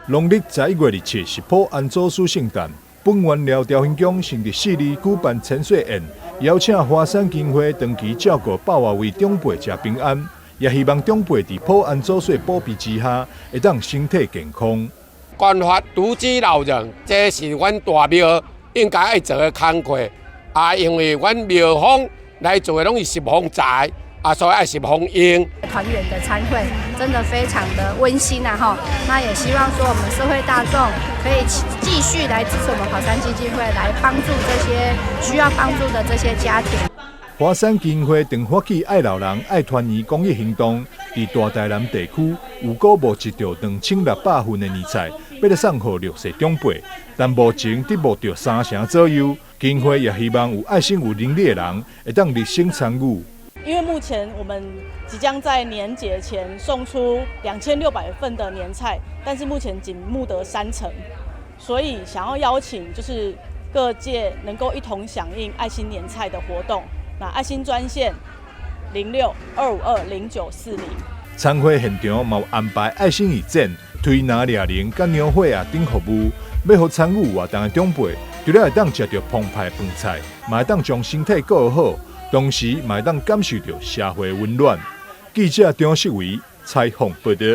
农历11月27是普安祖师圣诞。本原寮调云宫成立4年举办千岁宴，邀请华山金会长期照顾百外位长辈食平安，也希望长辈伫普安祖师保庇之下，会当身体健康。关怀独居老人，这是阮大庙应该要做的工作。因为阮庙方来做的拢是10方财。所以爱10方用。团圆的餐会真的非常的温馨哈，那也希望说我们社会大众可以继续来支持我们华山基金会，来帮助这些需要帮助的这些家庭。华山基金会曾发起爱老人爱团圆公益行动，伫大台南地区有鼓募集到2600份的年菜，要来送给60岁长辈，但目前得募到3成左右。基金会也希望有爱心有能力的人会当热心参与。因为目前我们即将在年节前送出2600份的年菜，但是目前仅募得3成，所以想要邀请就是各界能够一同响应爱心年菜的活动。那爱心专线06-252-0940。餐会现场也有安排爱心义诊、推拿疗龄、甲鸟会等服务，要互参与活动的长辈，除了会当吃到澎湃饭菜，嘛会当将身体顾好。同时，嘛会当感受到社会温暖。记者张世伟采访报道。